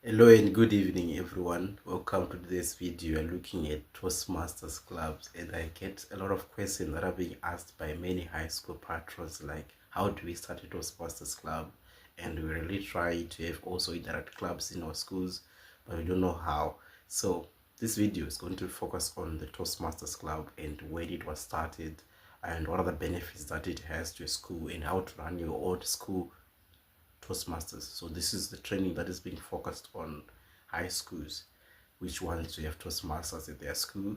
Hello and good evening everyone. Welcome to this video. We're looking at Toastmasters clubs, and I get a lot of questions that are being asked by many high school patrons, like how do we start a Toastmasters club? And we really try to have also interact clubs in our schools, but we don't know how. So this video is going to focus on the Toastmasters club and when it was started and what are the benefits that it has to a school and how to run your own school Toastmasters. So this is the training that is being focused on high schools, which want to have Toastmasters at their school.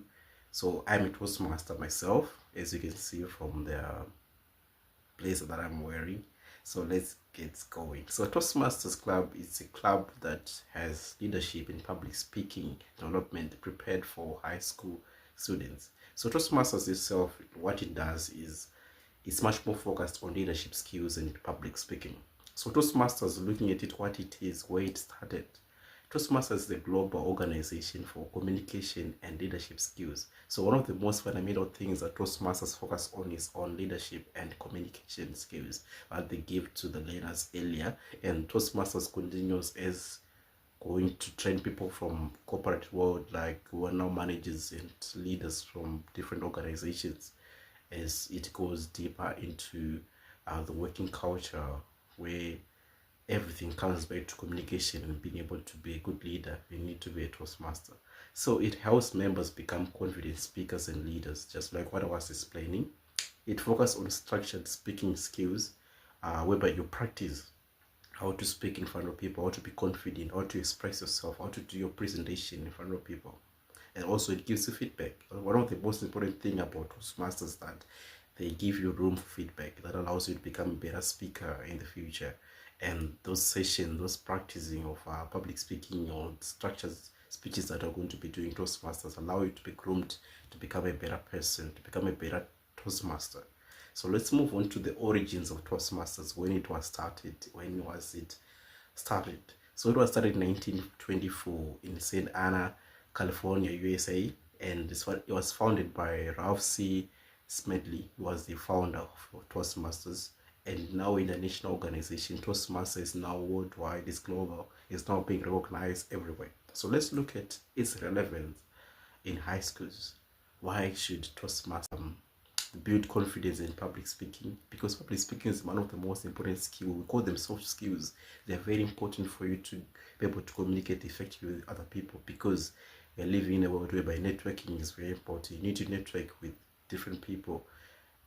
So I'm a Toastmaster myself, as you can see from the blazer that I'm wearing. So let's get going. So Toastmasters Club is a club that has leadership in public speaking development prepared for high school students. So Toastmasters itself, what it does is it's much more focused on leadership skills and public speaking. So Toastmasters, looking at it, what it is, where it started. Toastmasters is a global organization for communication and leadership skills. So one of the most fundamental things that Toastmasters focus on is on leadership and communication skills that they give to the learners earlier. And Toastmasters continues as going to train people from corporate world, like who are now managers and leaders from different organizations, as it goes deeper into the working culture where everything comes back to communication and being able to be a good leader. You need to be a Toastmaster. So it helps members become confident speakers and leaders, just like what I was explaining. It focuses on structured speaking skills, whereby you practice how to speak in front of people, how to be confident, how to express yourself, how to do your presentation in front of people. And also it gives you feedback. One of the most important thing about Toastmasters is that they give you room for feedback that allows you to become a better speaker in the future. And those sessions, those practicing of public speaking or structured speeches that are going to be doing Toastmasters allow you to be groomed to become a better person, to become a better Toastmaster. So let's move on to the origins of Toastmasters, when it was started. When was it started? So it was started in 1924 in St. Anna, California, USA, and it was founded by Ralph C. Smedley, who was the founder of Toastmasters. And now in the national organization, Toastmasters is now worldwide, it's global, it's now being recognized everywhere. So let's look at its relevance in high schools. Why should Toastmasters build confidence in public speaking? Because public speaking is one of the most important skills. We call them soft skills. They're very important for you to be able to communicate effectively with other people, because we're living in a world whereby networking is very important. You need to network with different people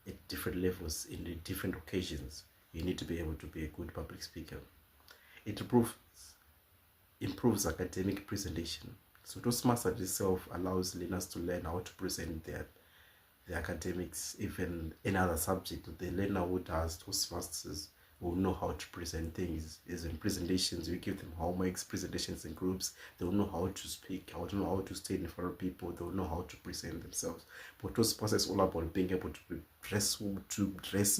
at different levels in the different occasions. You need to be able to be a good public speaker. It improves academic presentation. So Toastmasters itself allows learners to learn how to present the academics, even in other subjects. The learner who does Toastmasters will know how to present things. As in presentations, we give them homeworks, presentations in groups. They'll know how to speak, they'll know how to stand in front of people, they'll know how to present themselves. But Toastmasters is all about being able to dress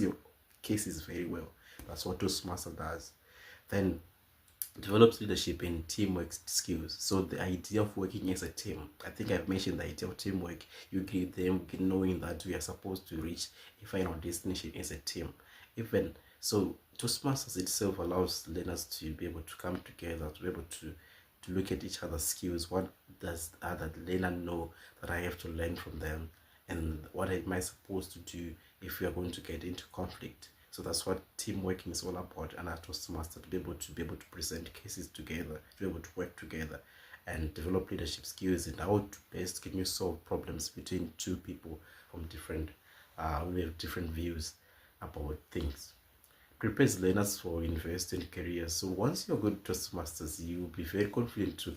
your cases very well. That's what Toastmasters does. Then develops leadership and teamwork skills. So the idea of working as a team, I think I've mentioned the idea of teamwork. You give them knowing that we are supposed to reach a final destination as a team. Even so, Toastmasters itself allows learners to be able to come together, to be able to look at each other's skills. What does the other learner know that I have to learn from them, and what am I supposed to do if we are going to get into conflict? So that's what team working is all about, and a Toastmaster to be able to present cases together, to be able to work together and develop leadership skills, and how to best can you solve problems between two people from different we have different views about things. Prepares learners for university and careers. So once you're good Toastmasters, you will be very confident to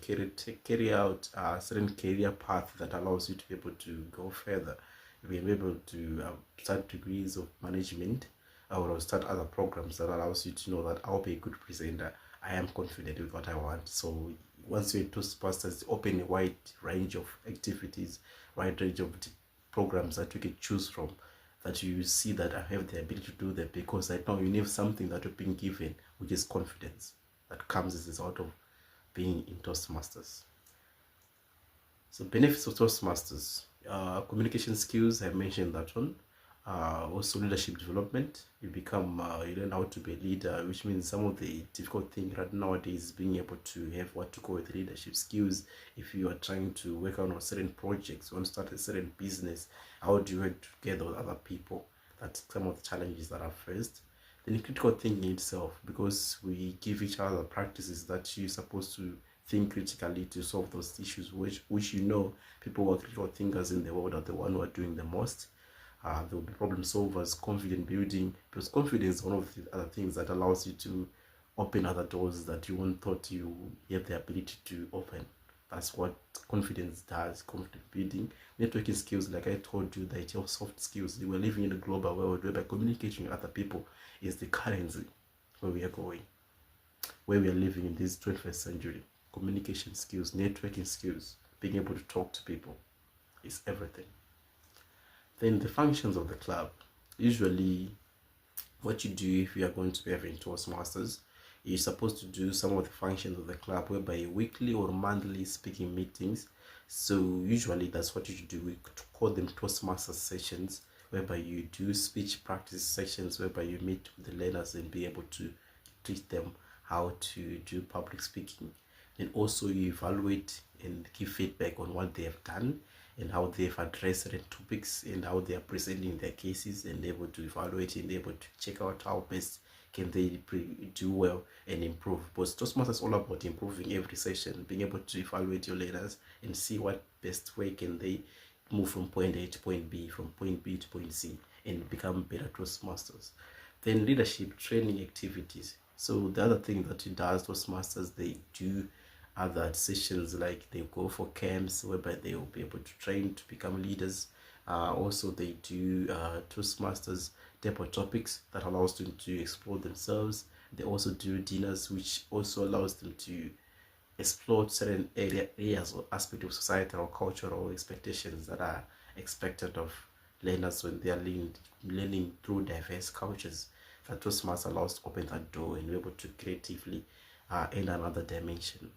carry out a certain career path that allows you to be able to go further. You'll be able to start degrees of management, or start other programs that allows you to know that I'll be a good presenter. I am confident with what I want. So once you're Toastmasters, open a wide range of activities, wide range of programs that you can choose from, that you see that I have the ability to do that, because right now you need something that you're being given, which is confidence that comes as a result of being in Toastmasters. So benefits of Toastmasters, communication skills, I mentioned that one. Also leadership development. You become you learn how to be a leader, which means some of the difficult thing right nowadays is being able to have what to call the leadership skills. If you are trying to work on certain projects, want to start a certain business, how do you work together with other people? That's some of the challenges that are faced. Then critical thinking itself, because we give each other practices that you're supposed to think critically to solve those issues, which you know people who are critical thinkers in the world are the one who are doing the most. There will be problem solvers, confidence building, because confidence is one of the other things that allows you to open other doors that you won't thought you have the ability to open. That's what confidence does. Confidence building, networking skills, like I told you, that your soft skills. We're living in a global world whereby communicating with other people is the currency where we are going, where we are living in this 21st century. Communication skills, networking skills, being able to talk to people is everything. Then the functions of the club. Usually what you do if you are going to be having Toastmasters, you're supposed to do some of the functions of the club whereby weekly or monthly speaking meetings. So usually that's what you should do. We call them Toastmasters sessions, whereby you do speech practice sessions whereby you meet with the learners and be able to teach them how to do public speaking. And also you evaluate and give feedback on what they have done and how they've addressed certain topics and how they are presenting their cases, and able to evaluate and able to check out how best can they do well and improve. But Toastmasters is all about improving every session, being able to evaluate your learners and see what best way can they move from point A to point B, from point B to point C, and become better Toastmasters. Then leadership training activities. So the other thing that it does, Toastmasters, they do other sessions, like they go for camps whereby they will be able to train to become leaders. Also they do Toastmasters type of topics that allows them to explore themselves. They also do dinners, which also allows them to explore certain areas or aspects of societal or cultural expectations that are expected of learners when they are learning through diverse cultures. That Toastmasters allows to open that door and be able to creatively enter another dimension.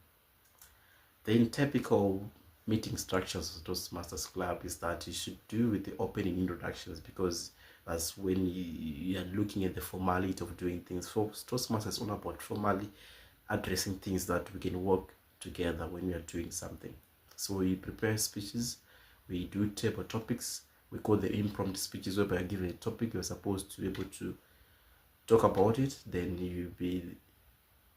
The typical meeting structures of Toastmasters Club is that you should do with the opening introductions, because that's when you are looking at the formality of doing things. For Toastmasters is all about formally addressing things that we can work together when we are doing something. So we prepare speeches, we do table topics, we call the impromptu speeches, whereby you're given a topic, you're supposed to be able to talk about it, then you'll be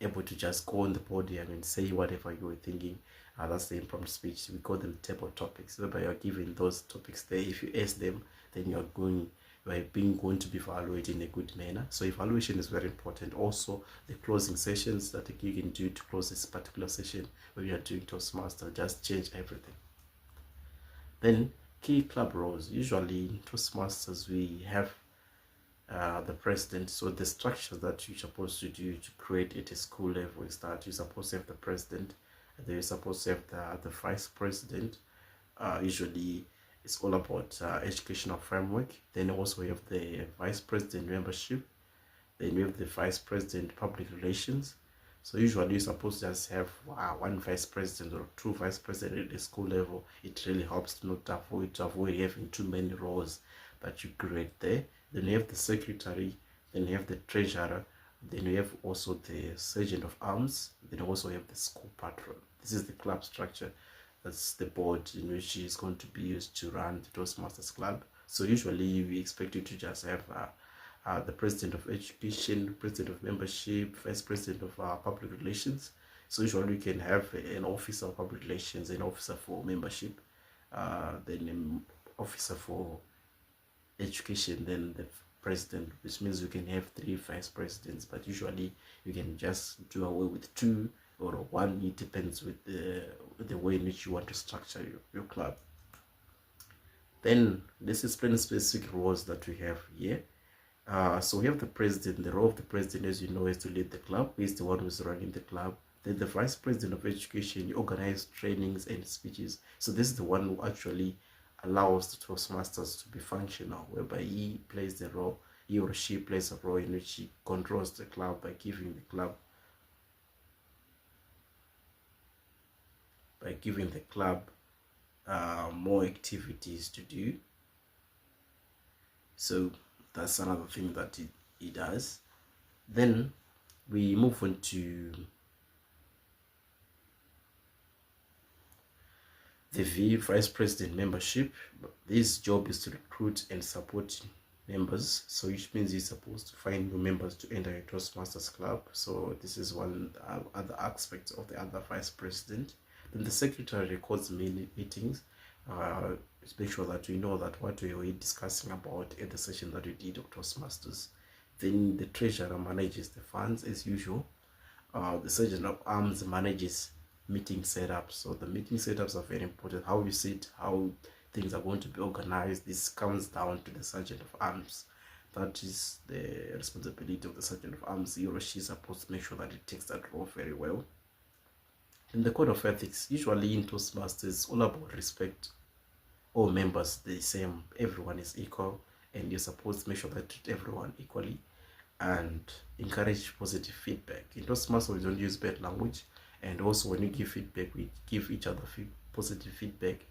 able to just go on the podium and say whatever you were thinking. That's the impromptu speech. We call them table topics, whereby you're given those topics there. If you ask them, then you are going to be evaluated in a good manner. So evaluation is very important. Also the closing sessions that you can do to close this particular session when you are doing Toastmaster just change everything. Then key club roles. Usually in Toastmasters we have the president. So the structure that you're supposed to do to create at a school level is that you're supposed to have the president, and then you're supposed to have the vice president. Usually it's all about educational framework. Then also you have the vice president membership, then you have the vice president public relations. So usually you're supposed to just have one vice president or two vice presidents at the school level. It really helps to not avoid having too many roles that you create there. Then you have the secretary, then you have the treasurer, then you have also the sergeant of arms, then also you have the school patron. This is the club structure. That's the board in which is going to be used to run the Toastmasters Club. So usually we expect you to just have the president of education, president of membership, vice president of public relations. So usually we can have an officer of public relations, an officer for membership, then an officer for education, then the president, which means you can have 3 vice presidents, but usually you can just do away with 2 or 1. It depends with the way in which you want to structure your club. Then this is pretty specific roles that we have here. So we have the president. The role of the president, as you know, is to lead the club. He's the one who's running the club. Then the vice president of education, you organize trainings and speeches. So this is the one who actually allows the Toastmasters to be functional, whereby he plays the role, he or she plays a role in which he controls the club by giving the club more activities to do. So that's another thing that it does. Then we move on to the vice president membership. This job is to recruit and support members, so which means you're supposed to find new members to enter a Toastmasters club. So this is one other aspect of the other vice president. Then the secretary records meetings, to make sure that we know that what we were discussing about at the session that we did of Toastmasters. Then the treasurer manages the funds as usual. The sergeant of arms manages meeting setups. So the meeting setups are very important. How you sit, how things are going to be organized, this comes down to the sergeant of arms. That is the responsibility of the sergeant of arms. He or she is supposed to make sure that it takes that role very well. In the code of ethics, usually in Toastmasters, it's all about respect. All members the same, everyone is equal, and you're supposed to make sure that you treat everyone equally and encourage positive feedback. In Toastmasters, we don't use bad language, and also when you give feedback, we give each other positive feedback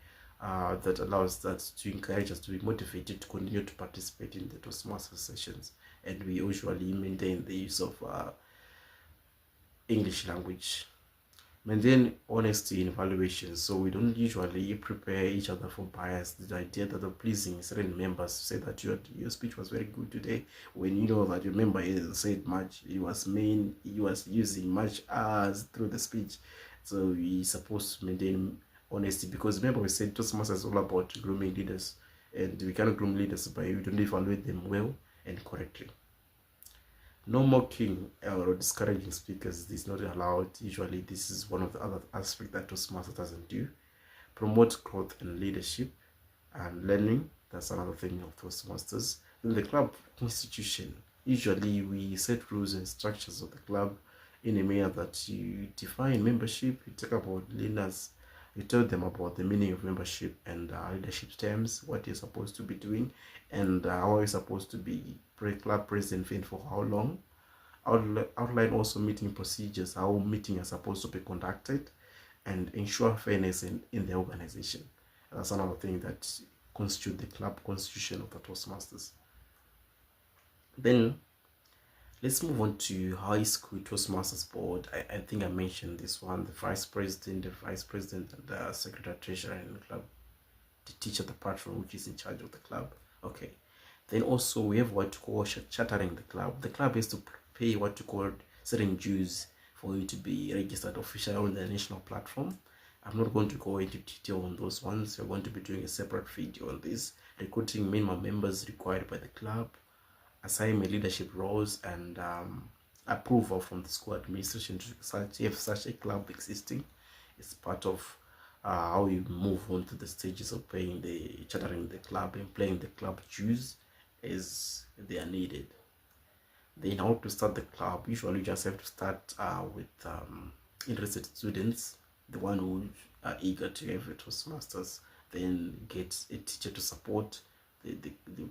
that allows that to encourage us to be motivated to continue to participate in the Toastmasters sessions. And we usually maintain the use of English language. Maintain honesty in evaluations. So we don't usually prepare each other for bias. The idea that of pleasing certain members to say that your speech was very good today, when you know that your member said much, he was using much as through the speech. So we supposed to maintain honesty, because remember we said Toastmasters is all about grooming leaders, and we cannot groom leaders by we don't evaluate them well and correctly. No mocking or discouraging speakers is not allowed. Usually this is one of the other aspects that Toastmasters doesn't do. Promote growth and leadership and learning. That's another thing of Toastmasters. Then the club constitution. Usually we set rules and structures of the club in a manner that you define membership, you talk about leaders, you tell them about the meaning of membership and leadership terms, what you're supposed to be doing, and how you're supposed to be club president for how long. Outline also meeting procedures, how meetings are supposed to be conducted, and ensure fairness in the organization. That's another thing that constitutes the club constitution of the Toastmasters. Then let's move on to high school Toastmasters board. I think I mentioned this one: the vice president, and the secretary treasurer in the club, the teacher, the patron, which is in charge of the club. Okay. Then also we have what to call chartering the club. The club has to pay what to call certain dues for you to be registered officially on the national platform. I'm not going to go into detail on those ones. We're going to be doing a separate video on this. Recruiting minimum members required by the club, assignment leadership roles, and approval from the school administration to have such a club existing. It's part of how you move on to the stages of paying the chartering the club and paying the club dues as they are needed. Then how to start the club. Usually you just have to start with interested students, the one who are eager to have a Toastmasters, then get a teacher to support the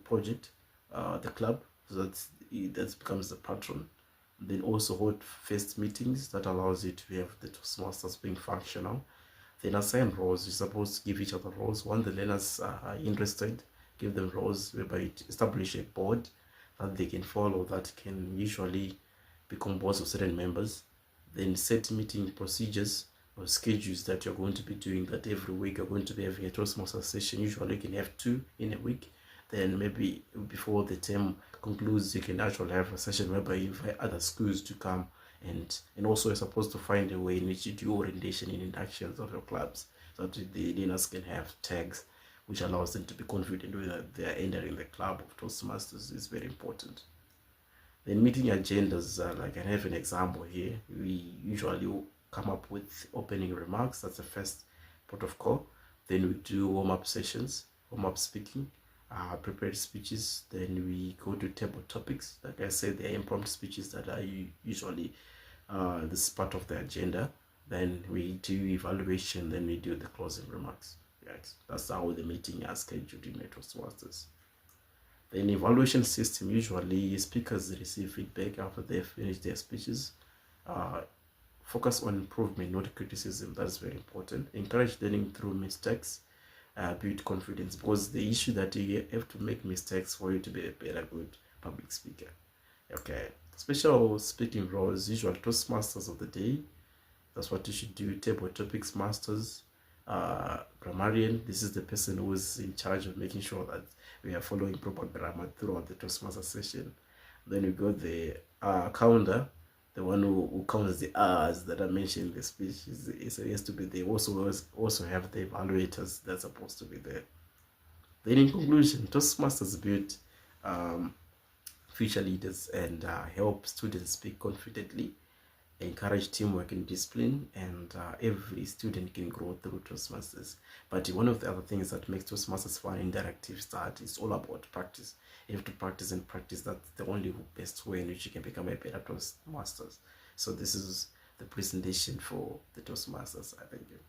project, the club, so that becomes the patron. Then also hold first meetings that allows you to have the Toastmasters being functional. Then assign roles. You're supposed to give each other roles. Once the learners are interested, give them roles whereby you establish a board that they can follow, that can usually be composed of certain members. Then set meeting procedures or schedules that you're going to be doing, that every week you're going to be having a Toastmasters session. Usually you can have 2 in a week. Then maybe before the term concludes, you can actually have a session whereby you invite other schools to come, and also you're supposed to find a way in which you do orientation and inductions of your clubs, so that the learners can have tags which allows them to be confident that they are entering the club of Toastmasters. Is very important. Then meeting agendas, like I have an example here. We usually come up with opening remarks. That's the first port of call. Then we do warm-up sessions, warm-up speaking, prepared speeches. Then we go to table topics. Like I said, they are impromptu speeches that are usually this is part of the agenda. Then we do evaluation. Then we do the closing remarks. Right, that's how the meeting are scheduled in Toastmasters. Then evaluation system. Usually speakers receive feedback after they finish their speeches. Focus on improvement, not criticism. That's very important. Encourage learning through mistakes. build confidence, because the issue that you have to make mistakes for you to be a better good public speaker. Okay, special speaking roles, usual Toastmasters of the day. That's what you should do. Table topics masters, grammarian. This is the person who is in charge of making sure that we are following proper grammar throughout the Toastmaster session. Then we got the counter, the one who counts the hours that I mentioned in the speech. Is has to be there. Also have the evaluators that's supposed to be there. Then in conclusion, Toastmasters build future leaders and help students speak confidently, encourage teamwork and discipline, and every student can grow through Toastmasters. But one of the other things that makes Toastmasters fun and interactive start is all about practice. You have to practice and practice. That's the only best way in which you can become a better Toastmasters. So this is the presentation for the Toastmasters. I thank you.